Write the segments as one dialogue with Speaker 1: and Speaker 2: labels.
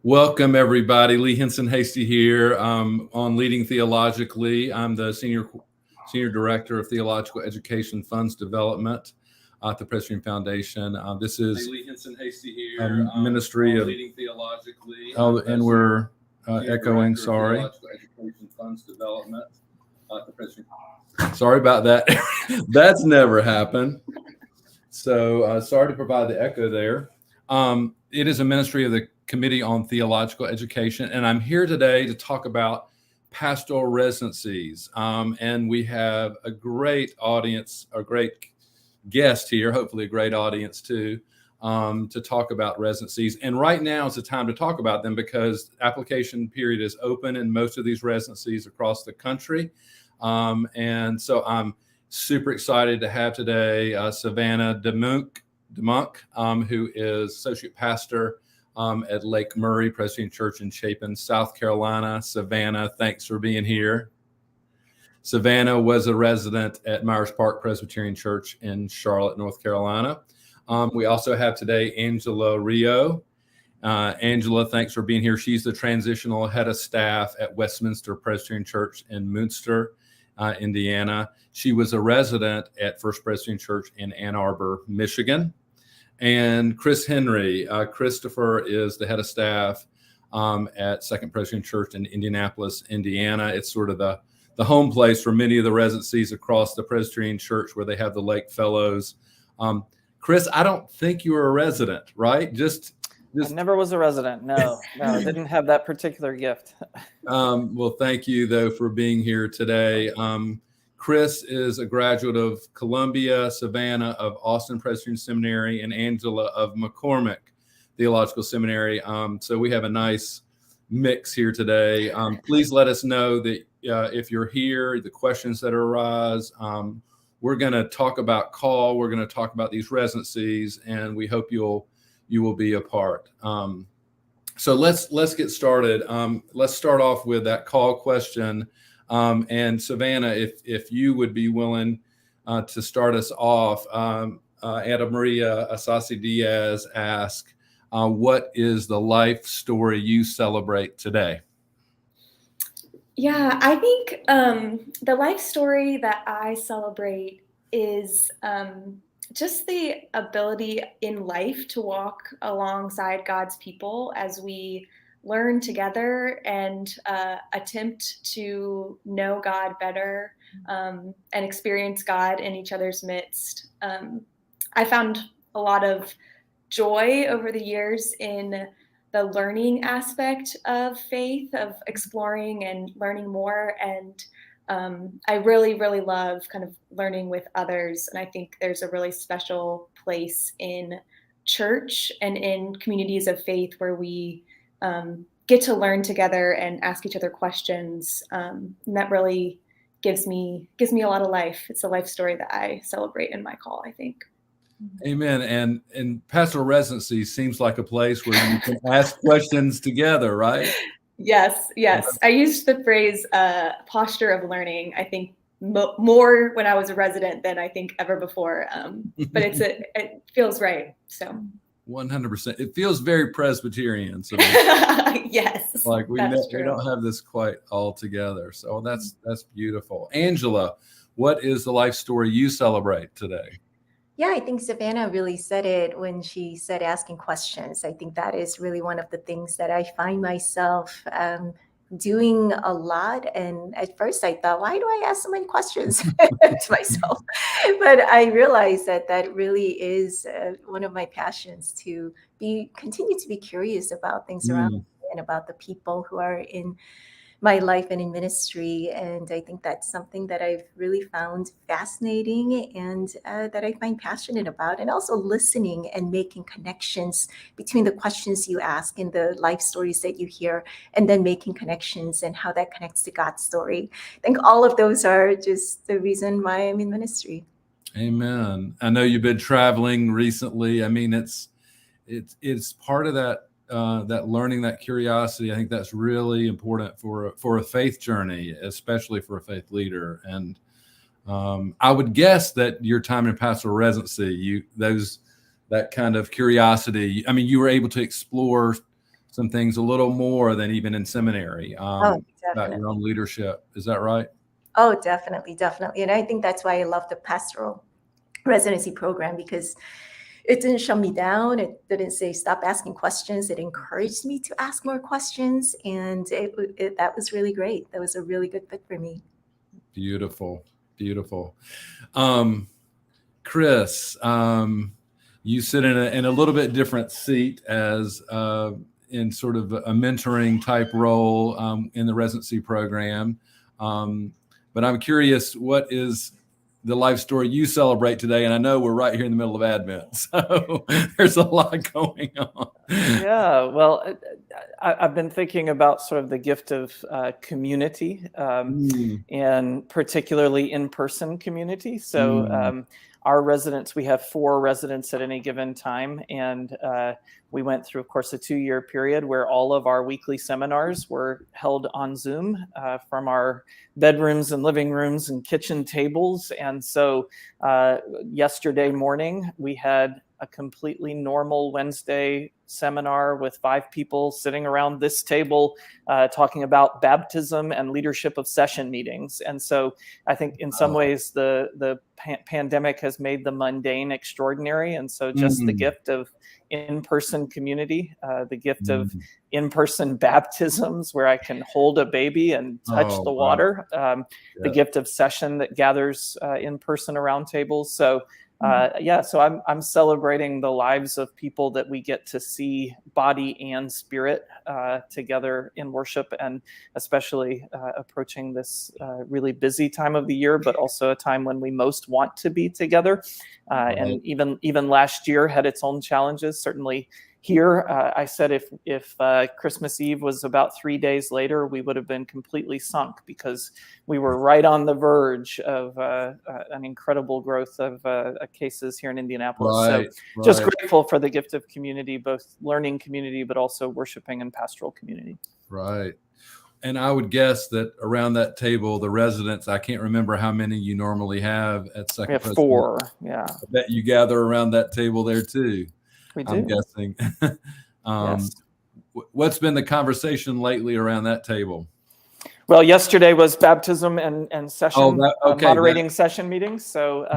Speaker 1: Welcome, everybody. Lee Hinson-Hasty here on Leading Theologically. I'm the Senior Director of Theological Education Funds Development at the Presbyterian Foundation. This is
Speaker 2: Lee Hinson-Hasty here,
Speaker 1: ministry of
Speaker 2: Leading Theologically.
Speaker 1: Oh, and we're echoing, sorry.
Speaker 2: Theological Education Funds Development at the Presbyterian.
Speaker 1: Sorry about that. That's never happened. So sorry to provide the echo there. It is a ministry of the Committee on Theological Education, and I'm here today to talk about Pastoral Residencies. And we have a great audience, a great guest here, hopefully a great audience too, to talk about residencies. And right now is the time to talk about them because application period is open in most of these residencies across the country. And so I'm super excited to have today Savannah Demuynck, who is Associate Pastor at Lake Murray Presbyterian Church in Chapin, South Carolina. Savannah, thanks for being here. Savannah was a resident at Myers Park Presbyterian Church in Charlotte, North Carolina. We also have today Angela Rio. Angela, thanks for being here. She's the transitional head of staff at Westminster Presbyterian Church in Muncie, Indiana. She was a resident at First Presbyterian Church in Ann Arbor, Michigan. And Chris Henry. Christopher is the head of staff at Second Presbyterian Church in Indianapolis, Indiana. It's sort of the home place for many of the residencies across the Presbyterian Church where they have the Lake Fellows. Chris, I don't think you were a resident, right?
Speaker 3: I never was a resident. No, I didn't have that particular gift.
Speaker 1: Well, thank you, though, for being here today. Chris is a graduate of Columbia, Savannah of Austin Presbyterian Seminary, and Angela of McCormick Theological Seminary. So we have a nice mix here today. Please let us know that if you're here, the questions that arise. We're going to talk about call. We're going to talk about these residencies, and we hope you will be a part. So let's get started. Let's start off with that call question. And Savannah, if you would be willing to start us off, Anna Maria Asasi Diaz asked, what is the life story you celebrate today?
Speaker 4: Yeah, I think the life story that I celebrate is just the ability in life to walk alongside God's people as we learn together and attempt to know God better and experience God in each other's midst. I found a lot of joy over the years in the learning aspect of faith, of exploring and learning more. And I really, really love kind of learning with others. And I think there's a really special place in church and in communities of faith where we get to learn together and ask each other questions. And that really gives me a lot of life. It's a life story that I celebrate in my call, I think.
Speaker 1: Amen. And Pastoral Residency seems like a place where you can ask questions together, right?
Speaker 4: Yes. I used the phrase posture of learning, I think, more when I was a resident than I think ever before. But it feels right. So
Speaker 1: 100%. It feels very Presbyterian. So
Speaker 4: yes,
Speaker 1: like we don't have this quite all together. So that's beautiful. Angela, what is the life story you celebrate today?
Speaker 5: Yeah, I think Savannah really said it when she said asking questions. I think that is really one of the things that I find myself doing a lot. And at first I thought, why do I ask so many questions to myself? But I realized that really is one of my passions, to continue to be curious about things around me and about the people who are in my life and in ministry. And I think that's something that I've really found fascinating and that I find passionate about. And also listening and making connections between the questions you ask and the life stories that you hear, and then making connections and how that connects to God's story. I think all of those are just the reason why I'm in ministry.
Speaker 1: Amen. I know you've been traveling recently. I mean, it's part of that learning, that curiosity. I think that's really important for a faith journey, especially for a faith leader. And I would guess that your time in pastoral residency, that kind of curiosity, I mean, you were able to explore some things a little more than even in seminary about your own leadership. Is that right?
Speaker 5: Oh, definitely, definitely. And I think that's why I love the pastoral residency program, because it didn't shut me down. It didn't say stop asking questions. It encouraged me to ask more questions. And that was really great. That was a really good fit for me.
Speaker 1: Beautiful, beautiful. Chris, you sit in a little bit different seat as in sort of a mentoring type role in the residency program. But I'm curious, what is the life story you celebrate today? And I know we're right here in the middle of Advent, so there's a lot going on.
Speaker 3: Yeah, well, I've been thinking about sort of the gift of community, and particularly in-person community. So our residents, we have 4 residents at any given time, and we went through, of course, a 2-year period where all of our weekly seminars were held on Zoom from our bedrooms and living rooms and kitchen tables. And so yesterday morning, we had a completely normal Wednesday seminar with 5 people sitting around this table talking about baptism and leadership of session meetings. And so I think in some ways the pandemic has made the mundane extraordinary. And so just the gift of in-person community, the gift of in-person baptisms where I can hold a baby and touch the water, the gift of session that gathers in person around tables. So so I'm celebrating the lives of people that we get to see body and spirit together in worship, and especially approaching this really busy time of the year, but also a time when we most want to be together. And even last year had its own challenges. Certainly here, I said if Christmas Eve was about 3 days later, we would have been completely sunk, because we were right on the verge of an incredible growth of cases here in Indianapolis. Just grateful for the gift of community, both learning community, but also worshiping and pastoral community.
Speaker 1: Right. And I would guess that around that table, the residents, I can't remember how many you normally have at Second Presbyterian.
Speaker 3: 4, yeah.
Speaker 1: I bet you gather around that table there too.
Speaker 3: We do.
Speaker 1: I'm guessing.
Speaker 3: Yes.
Speaker 1: What's been the conversation lately around that table?
Speaker 3: Well, yesterday was baptism and session, moderating session meetings. So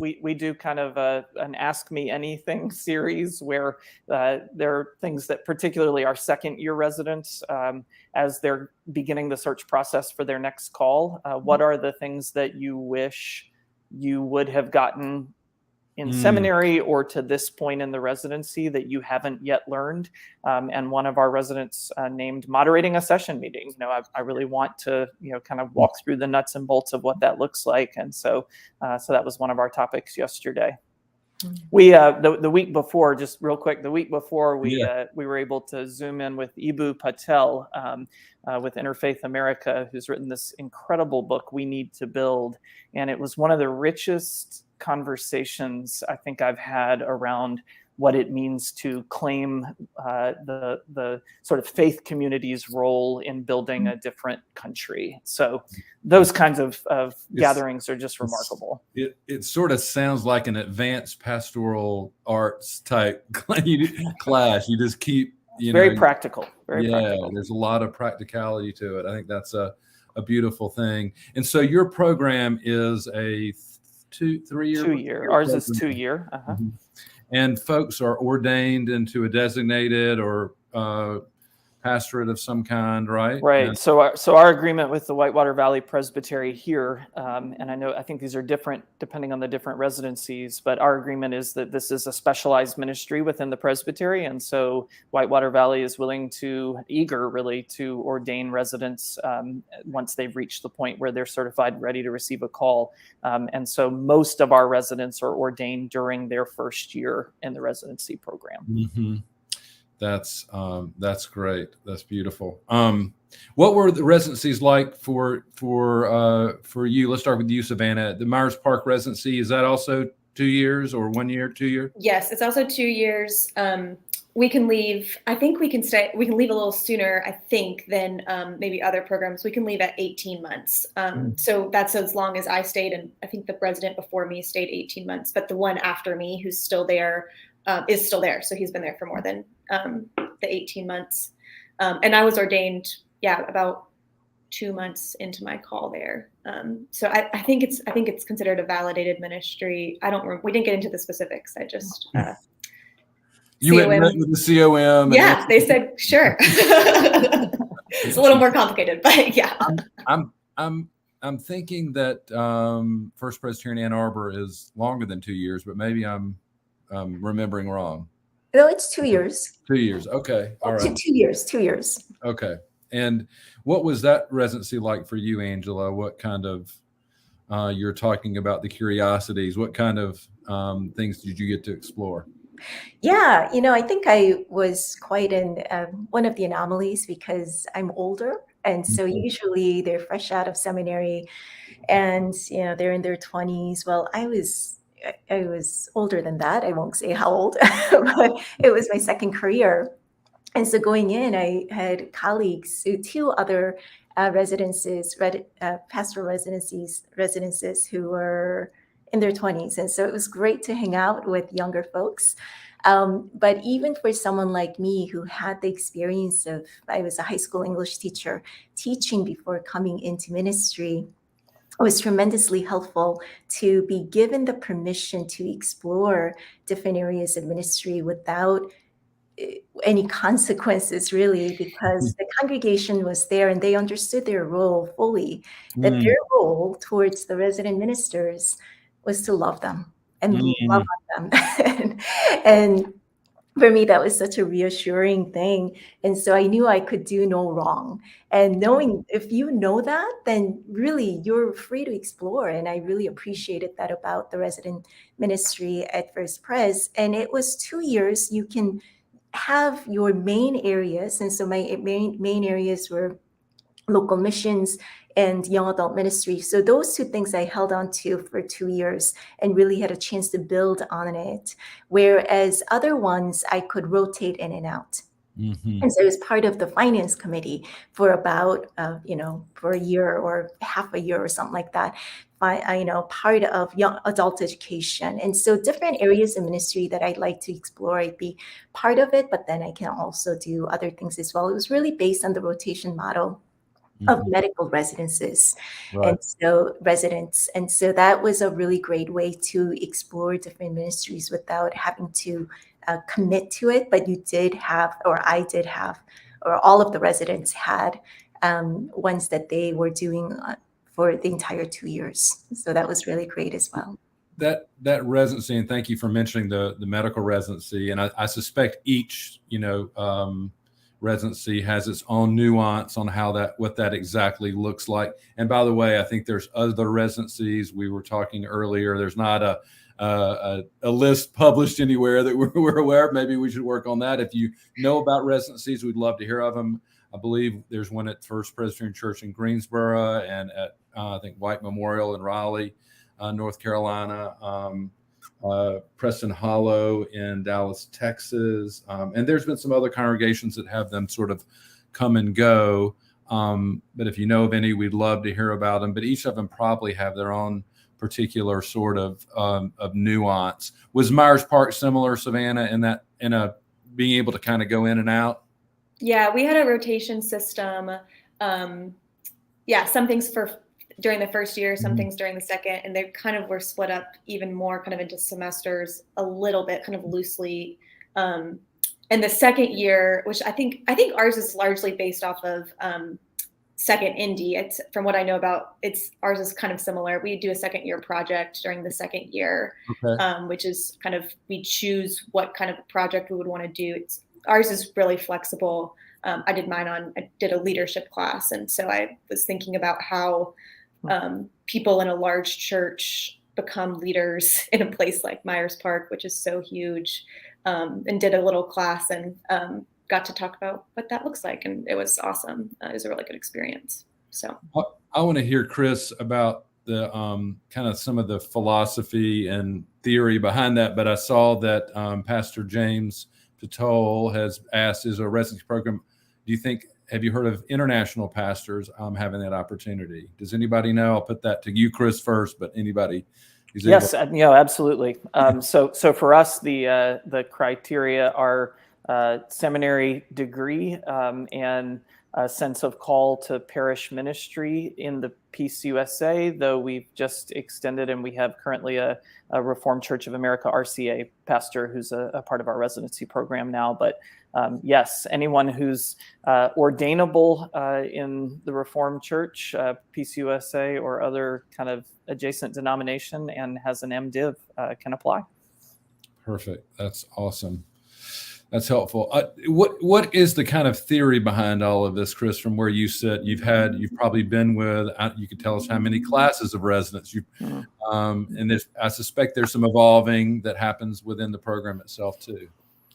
Speaker 3: we do kind of an Ask Me Anything series where there are things that particularly our second-year residents, as they're beginning the search process for their next call, what are the things that you wish you would have gotten in seminary or to this point in the residency that you haven't yet learned? And one of our residents named moderating a session meeting. I really want to, kind of walk through the nuts and bolts of what that looks like. And so that was one of our topics yesterday. We the week before, just real quick, we were able to Zoom in with Ibu Patel with Interfaith America, who's written this incredible book, We Need to Build. And it was one of the richest conversations I think I've had around what it means to claim the sort of faith community's role in building a different country. So those kinds of gatherings are just remarkable.
Speaker 1: It sort of sounds like an advanced pastoral arts type class. You just keep,
Speaker 3: very practical. Practical.
Speaker 1: There's a lot of practicality to it. I think that's a beautiful thing. And so your program is a 2-3 year?
Speaker 3: 2 year. Ours is 2 year.
Speaker 1: And folks are ordained into a designated or pastorate of some kind, right?
Speaker 3: Right. So our agreement with the Whitewater Valley Presbytery here, and I think these are different depending on the different residencies, but our agreement is that this is a specialized ministry within the presbytery, and so Whitewater Valley is eager really to ordain residents once they've reached the point where they're certified, ready to receive a call. And so most of our residents are ordained during their first year in the residency program.
Speaker 1: Mm-hmm. That's great. That's beautiful. What were the residencies like for you? Let's start with you, Savannah. The Myers Park Residency, is that also 2 years or 1 year, 2 year?
Speaker 4: Yes, it's also 2 years. We can leave. I think we can leave a little sooner, I think, than maybe other programs. We can leave at 18 months. So that's as long as I stayed. And I think the resident before me stayed 18 months, but the one after me who's still there is still there. So he's been there for more than the 18 months. And I was ordained, about 2 months into my call there. So I think it's considered a validated ministry. We didn't get into the specifics. I just
Speaker 1: you went and met with the COM.
Speaker 4: Yeah, they said sure. It's a little more complicated, but yeah.
Speaker 1: I'm thinking that First Presbyterian Ann Arbor is longer than 2 years, but maybe I'm remembering wrong.
Speaker 5: No, it's 2 years.
Speaker 1: 2 years. Okay. All right.
Speaker 5: 2 years. 2 years.
Speaker 1: Okay. And what was that residency like for you, Angela? What kind of, you're talking about the curiosities, what kind of things did you get to explore?
Speaker 5: Yeah, I think I was quite in one of the anomalies because I'm older. And so usually they're fresh out of seminary and, they're in their 20s. Well, I was older than that. I won't say how old, but it was my second career. And so going in, I had colleagues, 2 other pastoral residences who were in their 20s. And so it was great to hang out with younger folks. But even for someone like me who had the experience of, I was a high school English teacher teaching before coming into ministry, it was tremendously helpful to be given the permission to explore different areas of ministry without any consequences, really, because the congregation was there and they understood their role fully, that their role towards the resident ministers was to love them and love on them. and for me, that was such a reassuring thing. And so I knew I could do no wrong. And knowing if you know that, then really you're free to explore. And I really appreciated that about the resident ministry at First Pres. And it was 2 years. You can have your main areas. And so my main areas were local missions and young adult ministry. So those 2 things I held on to for 2 years and really had a chance to build on it. Whereas other ones I could rotate in and out. And so I was part of the finance committee for about, for a year or half a year or something like that. Part of young adult education. And so different areas of ministry that I'd like to explore, I'd be part of it, but then I can also do other things as well. It was really based on the rotation model of medical residences.
Speaker 1: Right.
Speaker 5: And so residents. And so that was a really great way to explore different ministries without having to commit to it. But you did have, or I did have, or all of the residents had ones that they were doing for the entire 2 years. So that was really great as well.
Speaker 1: That residency, and thank you for mentioning the medical residency. And I suspect each, residency has its own nuance on what that exactly looks like. And by the way, I think there's other residencies. We were talking earlier. There's not a list published anywhere that we're aware of. Maybe we should work on that. If you know about residencies, we'd love to hear of them. I believe there's one at First Presbyterian Church in Greensboro and at I think White Memorial in Raleigh, North Carolina. Preston Hollow in Dallas, Texas. And there's been some other congregations that have them sort of come and go. But if you know of any, we'd love to hear about them. But each of them probably have their own particular sort of nuance. Was Myers Park similar, Savannah, in a being able to kind of go in and out?
Speaker 4: Yeah, we had a rotation system. Some things during the first year, some things during the second, and they kind of were split up even more kind of into semesters a little bit, kind of loosely. And the second year, which I think ours is largely based off of Second Indy. It's from what I know about, ours is kind of similar. We do a second year project during the second year, which is kind of, we choose what kind of project we would want to do. Ours is really flexible. I did a leadership class. And so I was thinking about how people in a large church become leaders in a place like Myers Park, which is so huge, and did a little class and got to talk about what that looks like. And it was awesome. It was a really good experience. So
Speaker 1: I want to hear, Chris, about the kind of some of the philosophy and theory behind that. But I saw that Pastor James Patol has asked, is a residency program, have you heard of international pastors having that opportunity? Does anybody know? I'll put that to you, Chris, first, but anybody?
Speaker 3: Yes, absolutely. So for us, the criteria are seminary degree and a sense of call to parish ministry in the PCUSA, though we've just extended and we have currently a Reformed Church of America RCA pastor who's a part of our residency program now. But yes, anyone who's ordainable in the Reformed Church, PCUSA, or other kind of adjacent denomination and has an MDiv can apply.
Speaker 1: Perfect. That's awesome. That's helpful. What is the kind of theory behind all of this, Chris? From where you sit, you've probably been with. You could tell us how many classes of residents you, and I suspect there's some evolving that happens within the program itself too.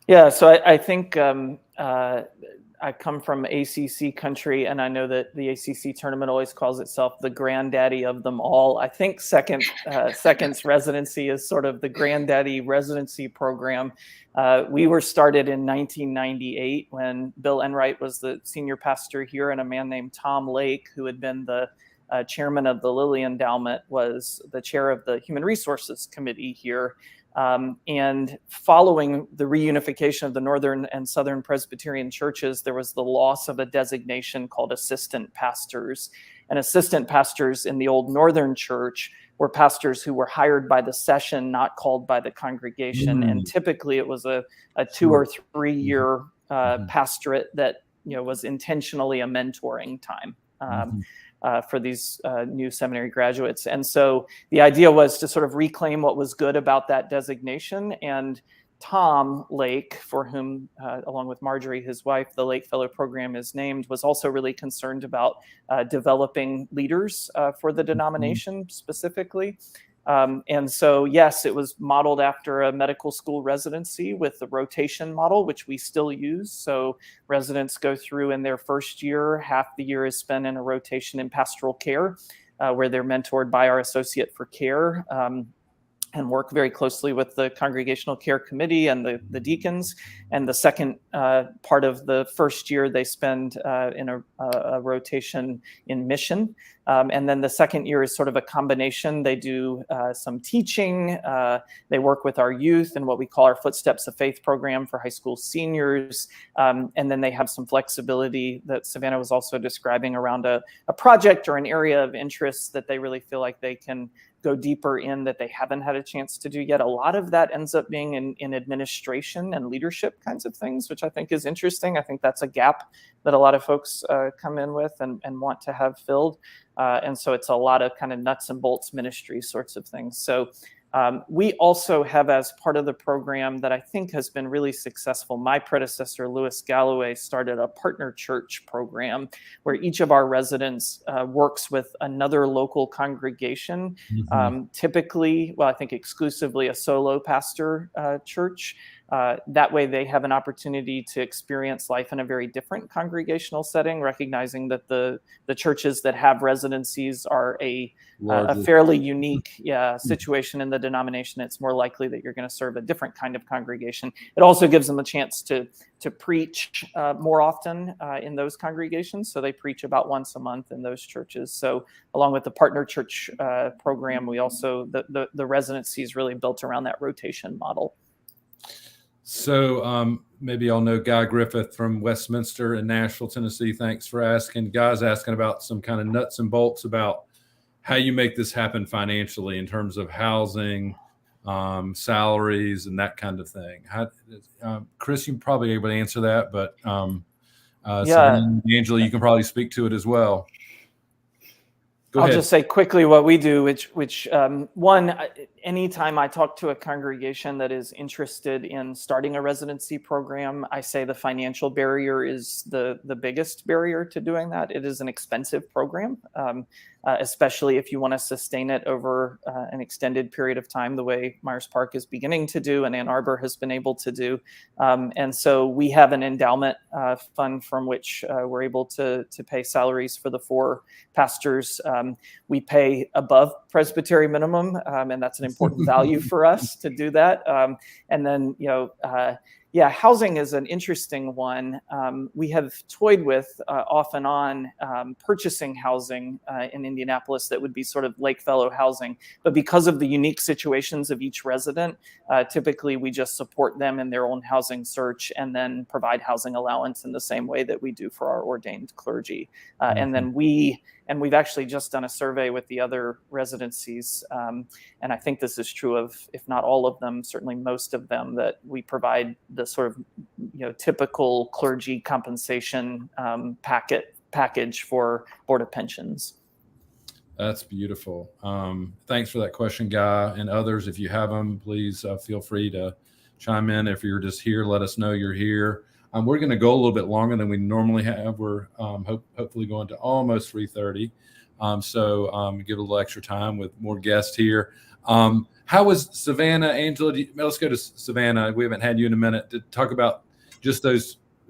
Speaker 3: Yeah. So I think I come from ACC country, and I know that the ACC tournament always calls itself the granddaddy of them all. I think Second's residency is sort of the granddaddy residency program. We were started in 1998 when Bill Enright was the senior pastor here, and a man named Tom Lake, who had been the chairman of the Lilly Endowment, was the chair of the Human Resources Committee here. And following the reunification of the Northern and Southern Presbyterian churches, there was the loss of a designation called assistant pastors. And assistant pastors in the old Northern Church were pastors who were hired by the session, not called by the congregation. And typically it was a 2 or 3 year pastorate that was intentionally a mentoring time. For these new seminary graduates. And so the idea was to sort of reclaim what was good about that designation. And Tom Lake, for whom, along with Marjorie, his wife, the Lake Fellow program is named, was also really concerned about developing leaders for the denomination specifically. And so, yes, it was modeled after a medical school residency with the rotation model, which we still use. So residents go through in their first year, half the year is spent in a rotation in pastoral care, where they're mentored by our associate for care, and work very closely with the Congregational Care Committee and the deacons. And the second part of the first year, they spend in a rotation in mission. And then the second year is sort of a combination. They do some teaching. They work with our youth in what we call our Footsteps of Faith program for high school seniors. And then they have some flexibility that Savannah was also describing around a project or an area of interest that they really feel like they can go deeper in that they haven't had a chance to do yet. A lot of that ends up being in administration and leadership kinds of things, which I think is interesting. I think that's a gap that a lot of folks come in with and want to have filled. And so it's a lot of kind of nuts and bolts ministry sorts of things. So we also have, as part of the program that I think has been really successful, my predecessor, Lewis Galloway, started a partner church program where each of our residents works with another local congregation, typically, well, I think exclusively a solo pastor church. That way they have an opportunity to experience life in a very different congregational setting, recognizing that the churches that have residencies are a fairly unique situation in the denomination. It's more likely that you're going to serve a different kind of congregation. It also gives them a chance to preach more often in those congregations. So they preach about once a month in those churches. So along with the partner church program, we also, the residency is really built around that rotation model.
Speaker 1: So maybe y'all know Guy Griffith from Westminster in Nashville, Tennessee. Thanks for asking. Guy's asking about some kind of nuts and bolts about how you make this happen financially in terms of housing, salaries, and that kind of thing. Chris, you're probably able to answer that, but Angela, you can probably speak to it as well. I'll
Speaker 3: just say quickly what we do, which one, anytime I talk to a congregation that is interested in starting a residency program, I say the financial barrier is the biggest barrier to doing that. It is an expensive program, especially if you want to sustain it over an extended period of time, the way Myers Park is beginning to do and Ann Arbor has been able to do. And so we have an endowment fund from which we're able to pay salaries for the 4 pastors. We pay above Presbyterian minimum, and that's an important value for us to do that. And then, Yeah, housing is an interesting one. We have toyed with off and on purchasing housing in Indianapolis that would be sort of Lake Fellow housing. But because of the unique situations of each resident, typically we just support them in their own housing search and then provide housing allowance in the same way that we do for our ordained clergy. And then we've actually just done a survey with the other residencies. And I think this is true of, if not all of them, certainly most of them, that we provide the sort of typical clergy compensation package for Board of Pensions.
Speaker 1: That's beautiful. Thanks for that question, Guy, and others. If you have them, please feel free to chime in. If you're just here, let us know you're here. We're going to go a little bit longer than we normally have. We're hopefully going to almost 3:30. So give a little extra time with more guests here. How was Savannah, Angela? Let's go to Savannah. We haven't had you in a minute to talk about just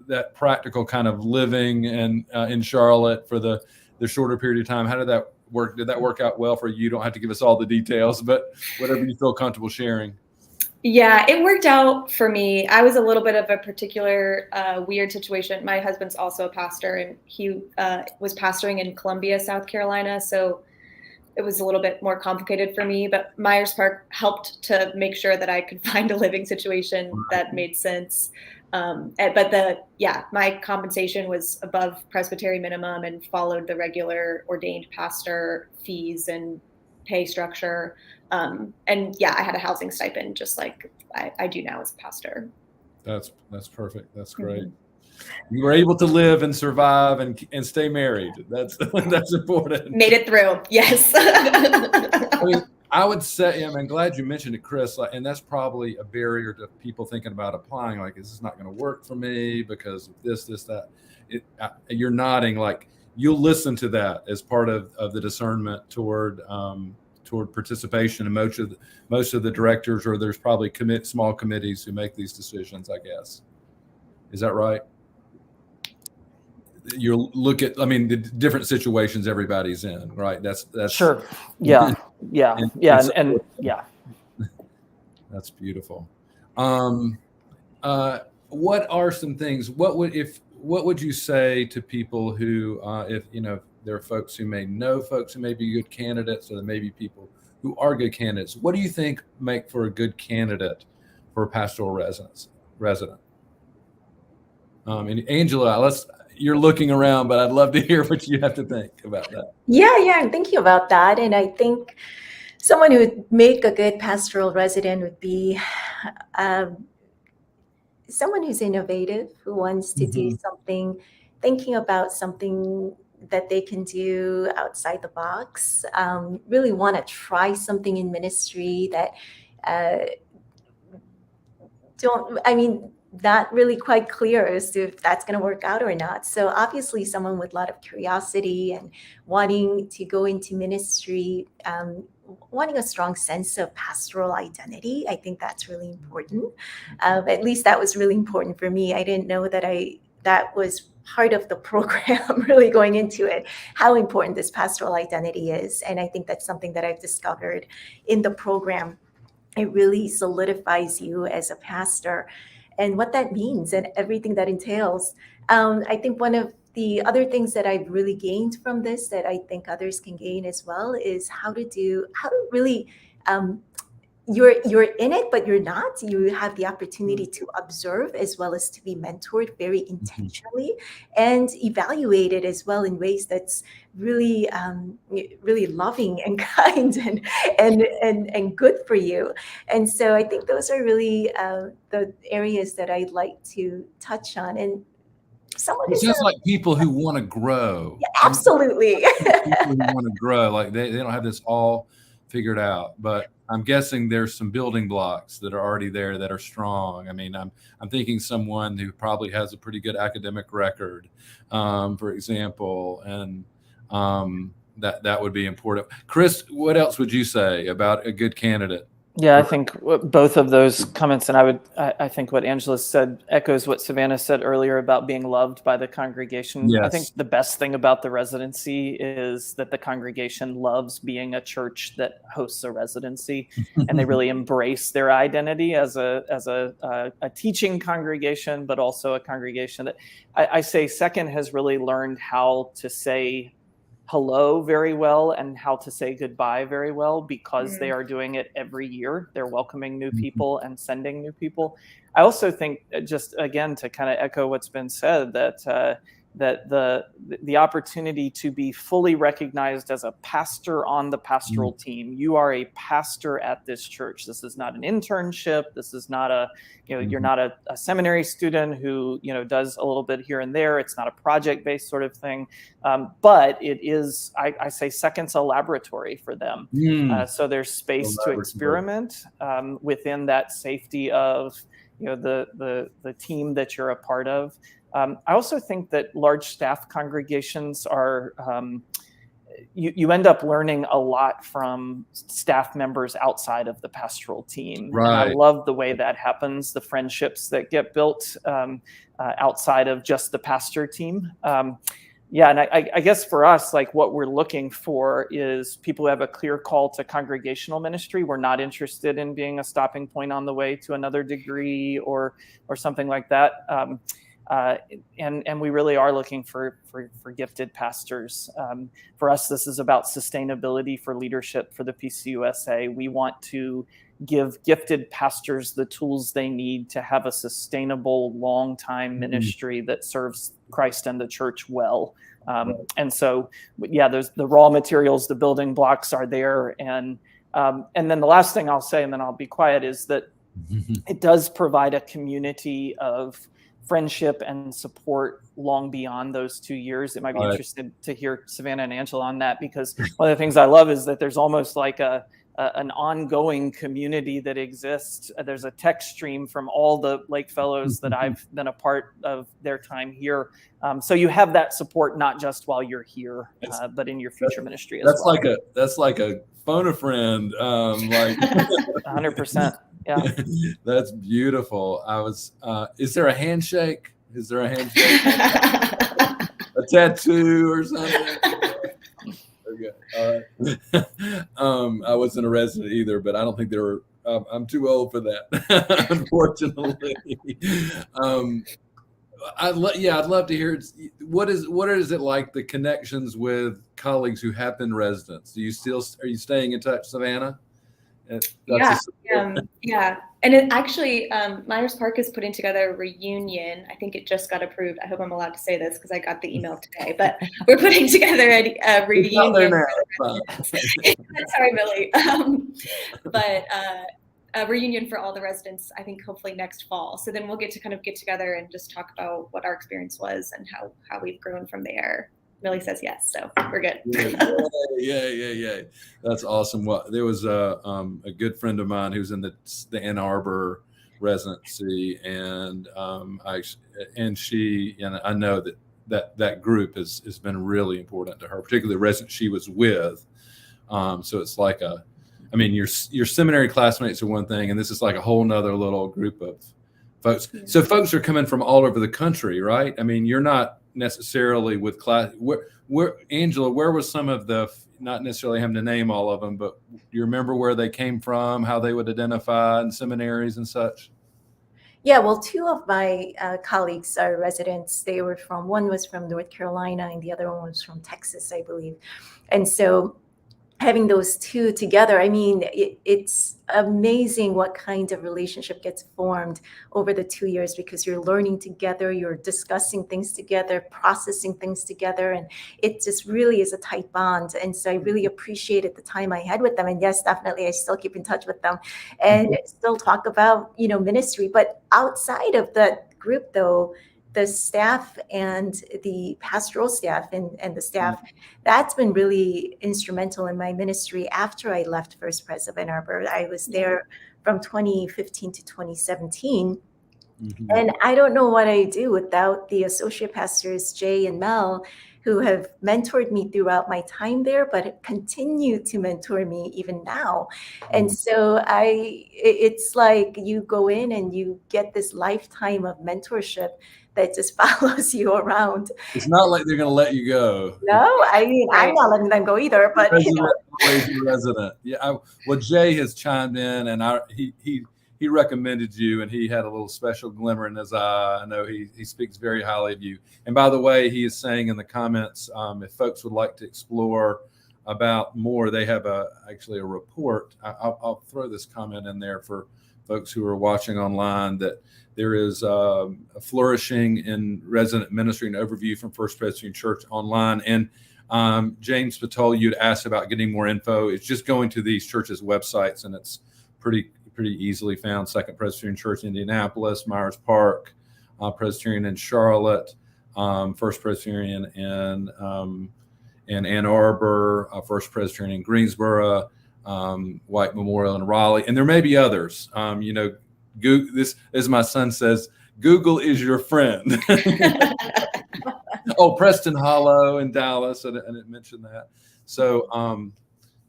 Speaker 1: that practical kind of living and in Charlotte for the shorter period of time. How did that work? Did that work out well for you? You don't have to give us all the details, but whatever you feel comfortable sharing.
Speaker 4: Yeah, it worked out for me. I was a little bit of a particular weird situation. My husband's also a pastor, and he was pastoring in Columbia, South Carolina. So it was a little bit more complicated for me, but Myers Park helped to make sure that I could find a living situation that made sense. But my compensation was above Presbyterian minimum and followed the regular ordained pastor fees and pay structure. I had a housing stipend just like I do now as a pastor. That's
Speaker 1: perfect. That's great. Mm-hmm. You were able to live and survive and stay married. That's important.
Speaker 4: Made it through. Yes.
Speaker 1: I would say, I'm glad you mentioned it, Chris, and that's probably a barrier to people thinking about applying. Like, is this not going to work for me because of this, that? You're nodding like you'll listen to that as part of the discernment toward participation. And most of the directors, or there's probably small committees who make these decisions, I guess. Is that right? You look at, the different situations everybody's in, right? That's
Speaker 3: sure. Yeah. Yeah. And
Speaker 1: that's beautiful. What are some things, what would you say to people who, if there are folks who may know folks who may be good candidates, or there may be people who are good candidates, what do you think make for a good candidate for a pastoral resident? And Angela, you're looking around, but I'd love to hear what you have to think about that.
Speaker 5: Yeah, I'm thinking about that. And I think someone who would make a good pastoral resident would be someone who's innovative, who wants to do something, thinking about something that they can do outside the box, really want to try something in ministry that not really quite clear as to if that's going to work out or not. So obviously someone with a lot of curiosity and wanting to go into ministry, wanting a strong sense of pastoral identity. I think that's really important. At least that was really important for me. I didn't know that was part of the program, really going into it, how important this pastoral identity is. And I think that's something that I've discovered in the program. It really solidifies you as a pastor and what that means and everything that entails. I think one of the other things that I've really gained from this that I think others can gain as well is how to really, you're in it, but you're not. You have the opportunity to observe as well as to be mentored very intentionally and evaluated as well in ways that's really, really loving and kind and good for you. And so I think those are really the areas that I'd like to touch on. And someone
Speaker 1: it's just like people who want to grow.
Speaker 5: Yeah, absolutely.
Speaker 1: People who want to grow, like they don't have this all figured out, but I'm guessing there's some building blocks that are already there that are strong. I'm thinking someone who probably has a pretty good academic record, for example, and that would be important. Chris, what else would you say about a good candidate
Speaker 3: Yeah, I think both of those comments, and I think what Angela said echoes what Savannah said earlier about being loved by the congregation. I think
Speaker 1: Yes.
Speaker 3: the best thing about the residency is that the congregation loves being a church that hosts a residency, and they really embrace their identity as a teaching congregation, but also a congregation that I say Second has really learned how to say hello very well and how to say goodbye very well because they are doing it every year. They're welcoming new people and sending new people. I also think, just again to kind of echo what's been said, that that the opportunity to be fully recognized as a pastor on the pastoral team. You are a pastor at this church. This is not an internship. This is not a, you're not a seminary student who, does a little bit here and there. It's not a project-based sort of thing. But it is, I say Second's a laboratory for them. So there's space to experiment within that safety of, the team that you're a part of. I also think that large staff congregations are, you end up learning a lot from staff members outside of the pastoral team.
Speaker 1: Right.
Speaker 3: And I love the way that happens, the friendships that get built outside of just the pastor team. Yeah, and I guess for us, like what we're looking for is people who have a clear call to congregational ministry. We're not interested in being a stopping point on the way to another degree or something like that. And we really are looking for gifted pastors. For us, this is about sustainability for leadership for the PCUSA. We want to give gifted pastors the tools they need to have a sustainable, long-time ministry that serves Christ and the church well. And so, yeah, there's the raw materials, the building blocks are there. And then the last thing I'll say, and then I'll be quiet, is that it does provide a community of friendship and support long beyond those 2 years. It might be interesting to hear Savannah and Angela on that, because one of the things I love is that there's almost like an ongoing community that exists. There's a text stream from all the Lake Fellows that I've been a part of their time here. So you have that support not just while you're here, but in your future ministry as well.
Speaker 1: That's like a phone a friend, like
Speaker 3: 100%. Yeah,
Speaker 1: that's beautiful. Is there a handshake? Is there a handshake? A tattoo or something? Okay. All right. I wasn't a resident either, but I don't think there were. I'm too old for that, unfortunately. I'd love to hear. What is it like, the connections with colleagues who have been residents? Are you staying in touch, Savannah?
Speaker 4: Yeah. And it actually, Myers Park is putting together a reunion. I think it just got approved. I hope I'm allowed to say this because I got the email today, but we're putting together a reunion. Sorry, Millie. But a reunion for all the residents, I think hopefully next fall. So then we'll get to kind of get together and just talk about what our experience was and how we've grown from there. Millie says yes, so we're good.
Speaker 1: Yeah. That's awesome. Well, there was a good friend of mine who's in the Ann Arbor residency, and I know that group has been really important to her, particularly the resident she was with. So it's like your seminary classmates are one thing, and this is like a whole nother little group of folks. Yeah. So folks are coming from all over the country, right? I mean, you're not necessarily with class. Where Angela, where was some of the, not necessarily having to name all of them, but you remember where they came from, how they would identify in seminaries and such?
Speaker 5: Yeah, well, two of my colleagues are residents. One was from North Carolina and the other one was from Texas, I believe. And so having those two together, I mean, it's amazing what kind of relationship gets formed over the 2 years, because you're learning together, you're discussing things together, processing things together, and it just really is a tight bond. And so I really appreciated the time I had with them. And yes, definitely, I still keep in touch with them and still talk about, ministry. But outside of that group, though, the staff and the pastoral staff and the staff, that's been really instrumental in my ministry after I left First Pres of Ann Arbor. I was there from 2015 to 2017. And I don't know what I do without the associate pastors, Jay and Mel, who have mentored me throughout my time there, but continue to mentor me even now. And so it's like you go in and you get this lifetime of mentorship that just follows you around.
Speaker 1: It's not like they're going to let you go.
Speaker 5: No, I mean, I'm not letting them go either, but
Speaker 1: Always a resident. Yeah. Well, Jay has chimed in, and he recommended you, and he had a little special glimmer in his eye. I know he speaks very highly of you. And by the way, he is saying in the comments, if folks would like to explore about more, they have actually a report. I'll throw this comment in there for folks who are watching online, that there is a flourishing in resident ministry and overview from First Presbyterian Church online. And James Patol, you'd asked about getting more info. It's just going to these churches' websites, and it's pretty easily found. Second Presbyterian Church in Indianapolis, Myers Park Presbyterian in Charlotte, First Presbyterian in Ann Arbor, First Presbyterian in Greensboro, White Memorial in Raleigh, and there may be others. Google, this, as my son says, Google is your friend. Oh, Preston Hollow in Dallas, I didn't mention that. So,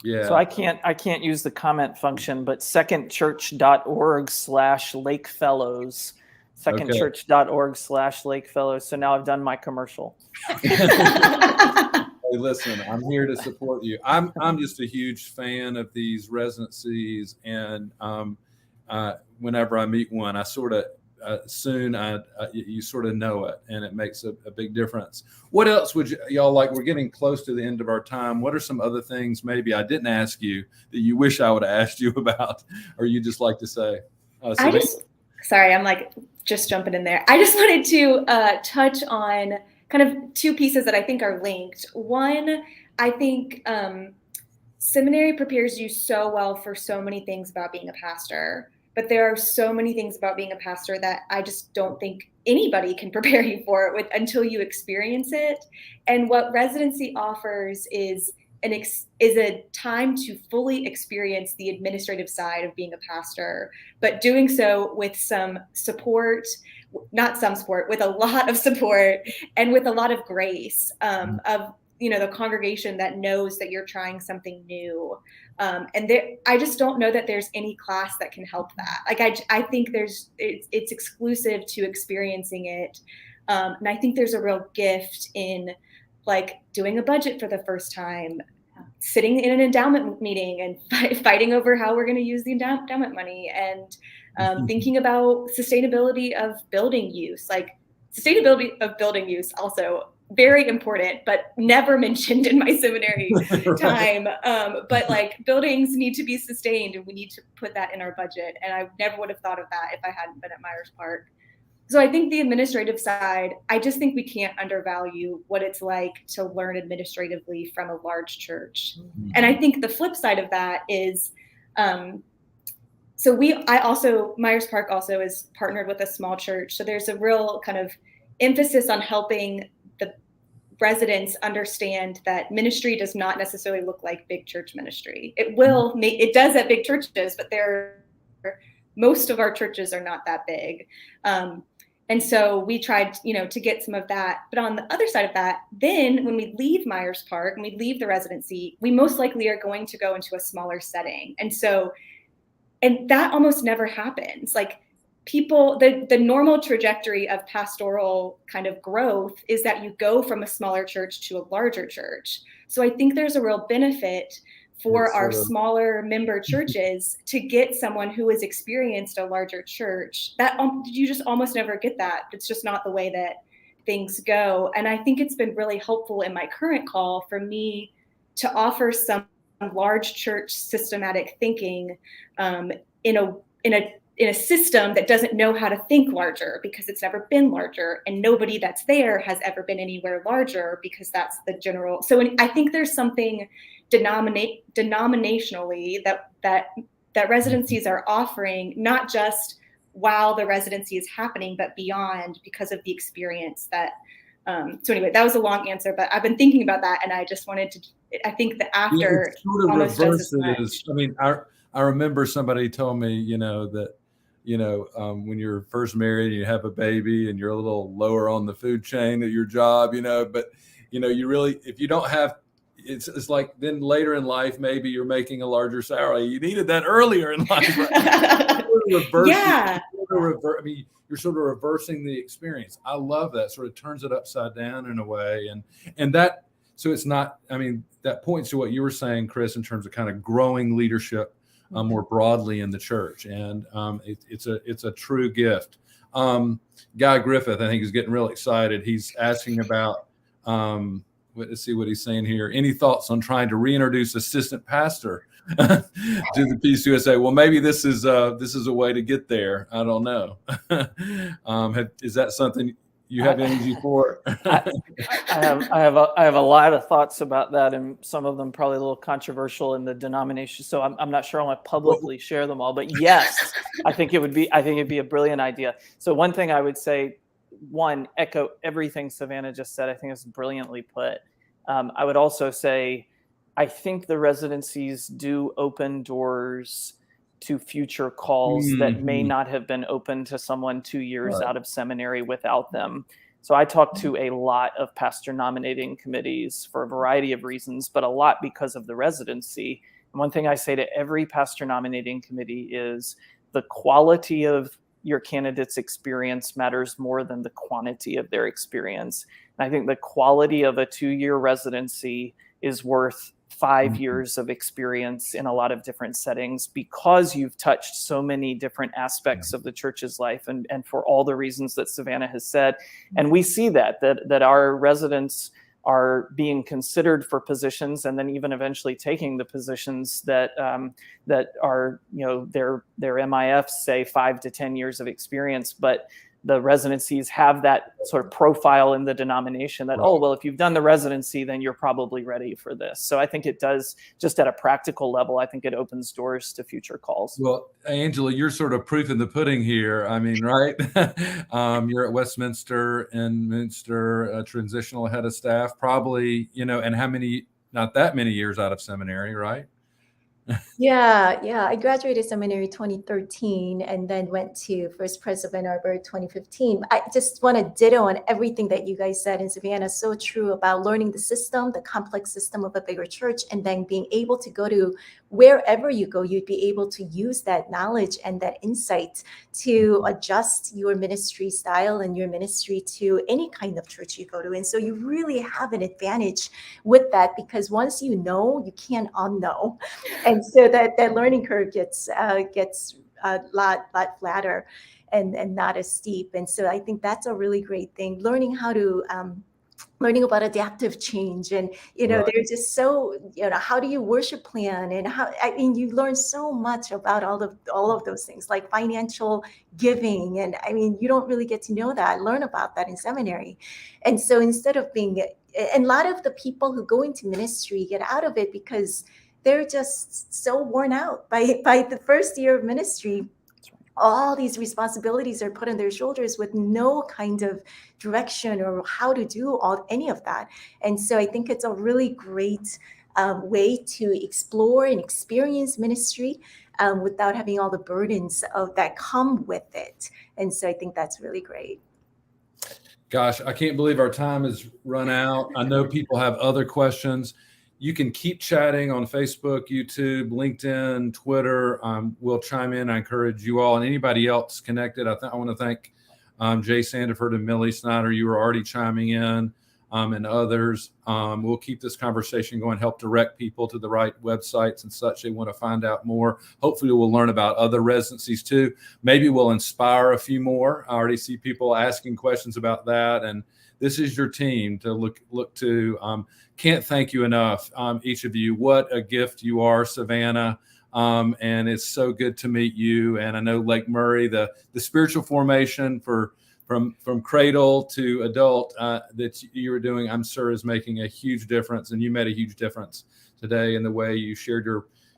Speaker 1: yeah.
Speaker 3: So I can't use the comment function, but secondchurch.org/Lake Fellows, secondchurch.org/Lake Fellows. So now I've done my commercial.
Speaker 1: Hey, listen, I'm here to support you. I'm just a huge fan of these residencies, and whenever I meet one, I sort of you sort of know it, and it makes a big difference. What else would y'all like? We're getting close to the end of our time. What are some other things maybe I didn't ask you that you wish I would have asked you about, or you just like to say?
Speaker 4: Sorry, I'm like just jumping in there. I just wanted to touch on kind of two pieces that I think are linked. One, I think seminary prepares you so well for so many things about being a pastor. But there are so many things about being a pastor that I just don't think anybody can prepare you for it until you experience it. And what residency offers is a time to fully experience the administrative side of being a pastor, but doing so with some support, with a lot of support and with a lot of grace of the congregation that knows that you're trying something new. And I just don't know that there's any class that can help that. Like, I think it's exclusive to experiencing it. And I think there's a real gift in like doing a budget for the first time, sitting in an endowment meeting and fighting over how we're going to use the endowment money, and thinking about sustainability of building use. Like, sustainability of building use also very important, but never mentioned in my seminary time. But like, buildings need to be sustained, and we need to put that in our budget. And I never would have thought of that if I hadn't been at Myers Park. So I think the administrative side, I just think we can't undervalue what it's like to learn administratively from a large church. Mm-hmm. And I think the flip side of that is, Myers Park also is partnered with a small church. So there's a real kind of emphasis on helping the residents understand that ministry does not necessarily look like big church ministry. It does at big churches, but most of our churches are not that big. And so we tried, to get some of that. But on the other side of that, then when we leave Myers Park and we leave the residency, we most likely are going to go into a smaller setting. And that almost never happens. Like, people, the normal trajectory of pastoral kind of growth is that you go from a smaller church to a larger church. So I think there's a real benefit for our smaller member churches to get someone who has experienced a larger church. That you just almost never get that. It's just not the way that things go. And I think it's been really helpful in my current call for me to offer some large church systematic thinking in a system that doesn't know how to think larger because it's never been larger, and nobody that's there has ever been anywhere larger because that's the general. So I think there's something denominationally that residencies are offering, not just while the residency is happening, but beyond, because of the experience that. So anyway, that was a long answer, but I've been thinking about that, and I just wanted to. I think the after almost does as much.
Speaker 1: I mean, I remember somebody told me, that. When you're first married and you have a baby and you're a little lower on the food chain at your job, but you really, if you don't have, it's like then later in life, maybe you're making a larger salary. You needed that earlier in life. Right?
Speaker 4: Yeah.
Speaker 1: You're sort of reversing the experience. I love that. Sort of turns it upside down in a way. And that, so it's not, that points to what you were saying, Chris, in terms of kind of growing leadership more broadly in the church. And it's a true gift. Guy Griffith, I think, is getting real excited. He's asking about, let's see what he's saying here. Any thoughts on trying to reintroduce assistant pastor to the PCUSA? Well, maybe this is a way to get there. I don't know. Is that something you have energy for?
Speaker 3: I have a lot of thoughts about that, and some of them probably a little controversial in the denomination. So I'm not sure I want to publicly share them all. But yes, I think it'd be a brilliant idea. So one thing I would say, echo everything Savannah just said. I think it's brilliantly put. I would also say, I think the residencies do open doors to future calls that may not have been open to someone 2 years out of seminary without them. So I talk to a lot of pastor nominating committees for a variety of reasons, but a lot because of the residency. And one thing I say to every pastor nominating committee is the quality of your candidate's experience matters more than the quantity of their experience. And I think the quality of a 2-year residency is worth 5 years of experience in a lot of different settings, because you've touched so many different aspects of the church's life, and for all the reasons that Savannah has said. And we see that our residents are being considered for positions, and then even eventually taking the positions that are, their MIFs say 5 to 10 years of experience, but the residencies have that sort of profile in the denomination that, oh, well, if you've done the residency, then you're probably ready for this. So I think it does, just at a practical level, I think it opens doors to future calls.
Speaker 1: Well, Angela, you're sort of proof in the pudding here. Right? You're at Westminster and Munster, transitional head of staff, probably, and not that many years out of seminary, right?
Speaker 5: Yeah. I graduated seminary 2013 and then went to First Presbyterian Ann Arbor 2015. I just want to ditto on everything that you guys said in Savannah. So true about learning the system, the complex system of a bigger church, and then being able to go to wherever you go, you'd be able to use that knowledge and that insight to adjust your ministry style and your ministry to any kind of church you go to. And so you really have an advantage with that, because once you know, you can't unknow. And so that learning curve gets a lot flatter and not as steep. And so I think that's a really great thing. Learning about adaptive change, and they're just so, how do you worship plan, and you learn so much about all of those things, like financial giving, and you don't really get to learn about that in seminary. And so instead of and a lot of the people who go into ministry get out of it because they're just so worn out by the first year of ministry. All these responsibilities are put on their shoulders with no kind of direction or how to do any of that. And so I think it's a really great way to explore and experience ministry without having all the burdens that come with it. And so I think that's really great.
Speaker 1: Gosh, I can't believe our time has run out. I know people have other questions. You can keep chatting on Facebook, YouTube, LinkedIn, Twitter. We'll chime in. I encourage you all and anybody else connected. I want to thank Jay Sandiford and Millie Snyder. You were already chiming in, and others. We'll keep this conversation going, help direct people to the right websites and such they want to find out more. Hopefully we'll learn about other residencies too. Maybe we'll inspire a few more. I already see people asking questions about that, and this is your team to look to. Can't thank you enough, each of you. What a gift you are, Savannah. And it's so good to meet you. And I know Lake Murray, the spiritual formation from cradle to adult that you were doing, I'm sure is making a huge difference. And you made a huge difference today in the way you shared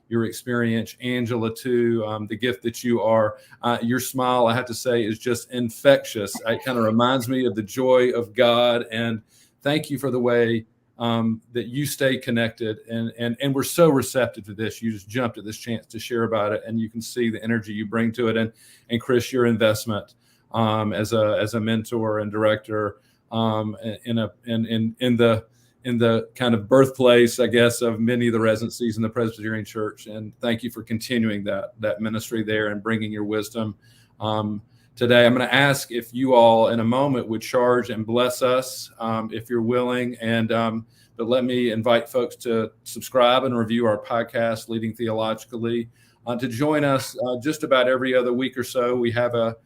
Speaker 1: your experience. Angela, too, the gift that you are. Your smile, I have to say, is just infectious. It kind of reminds me of the joy of God. And thank you for the way that you stay connected. And we're so receptive to this. You just jumped at this chance to share about it. And you can see the energy you bring to it. And Chris, your investment as a mentor and director in the the kind of birthplace, I guess, of many of the residencies in the Presbyterian Church. And thank you for continuing that ministry there and bringing your wisdom. Today, I'm going to ask if you all in a moment would charge and bless us, if you're willing. And but let me invite folks to subscribe and review our podcast, Leading Theologically. To join us just about every other week or so. We have a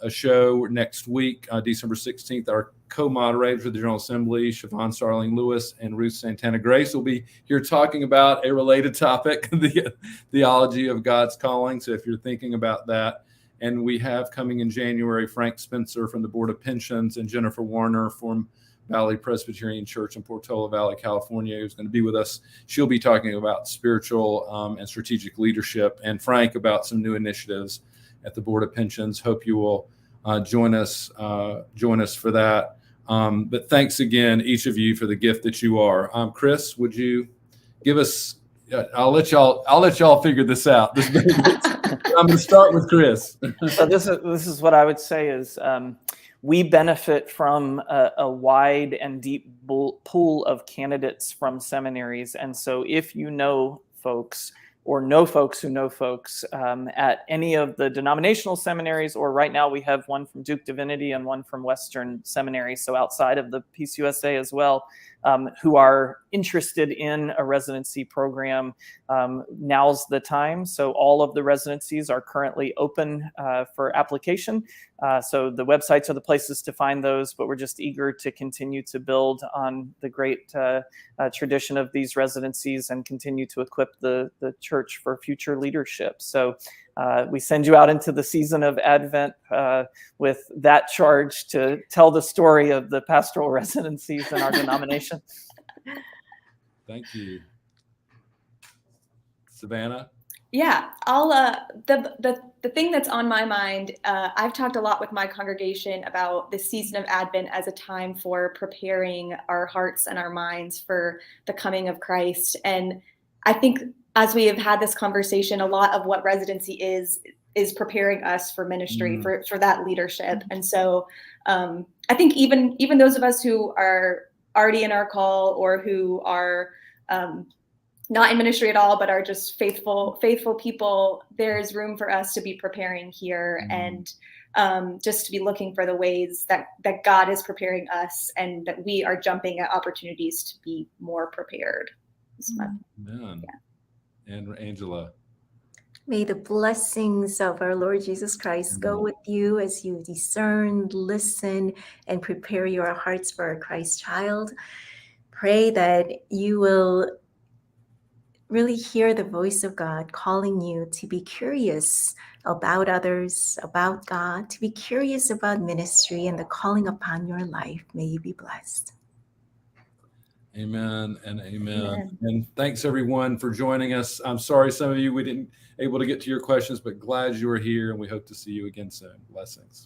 Speaker 1: show next week, December 16th. Our co-moderators of the General Assembly, Siobhan Starling Lewis and Ruth Santana Grace, will be here talking about a related topic, the theology of God's calling. So if you're thinking about that. And we have coming in January, Frank Spencer from the Board of Pensions and Jennifer Warner from Valley Presbyterian Church in Portola Valley, California, who's going to be with us. She'll be talking about spiritual and strategic leadership, and Frank about some new initiatives at the Board of Pensions. Hope you will join us for that. But thanks again, each of you, for the gift that you are. Chris, would you give us? I'll let y'all figure this out. I'm going to start with Chris.
Speaker 3: So this is what I would say is. We benefit from a wide and deep pool of candidates from seminaries. And so if you know folks or know folks who know folks at any of the denominational seminaries, or right now we have one from Duke Divinity and one from Western Seminary, so outside of the PCUSA as well, who are interested in a residency program, now's the time. So all of the residencies are currently open for application. So the websites are the places to find those, but we're just eager to continue to build on the great tradition of these residencies and continue to equip the church for future leadership. So we send you out into the season of Advent with that charge to tell the story of the pastoral residencies in our denomination.
Speaker 1: Thank you. Savannah?
Speaker 4: Yeah, I'll the thing that's on my mind, I've talked a lot with my congregation about the season of Advent as a time for preparing our hearts and our minds for the coming of Christ. And I think as we have had this conversation, a lot of what residency is preparing us for ministry, for that leadership. And so I think even those of us who are already in our call, or who are not in ministry at all, but are just faithful people, there's room for us to be preparing here and just to be looking for the ways that God is preparing us, and that we are jumping at opportunities to be more prepared.
Speaker 1: Amen. Yeah. And Angela.
Speaker 5: May the blessings of our Lord Jesus Christ go with you as you discern, listen, and prepare your hearts for a Christ child. Pray that you will really hear the voice of God calling you to be curious about others, about God, to be curious about ministry and the calling upon your life. May you be blessed.
Speaker 1: Amen and amen. And thanks everyone for joining us. I'm sorry some of you we didn't able to get to your questions, but glad you were here, and we hope to see you again soon. Blessings.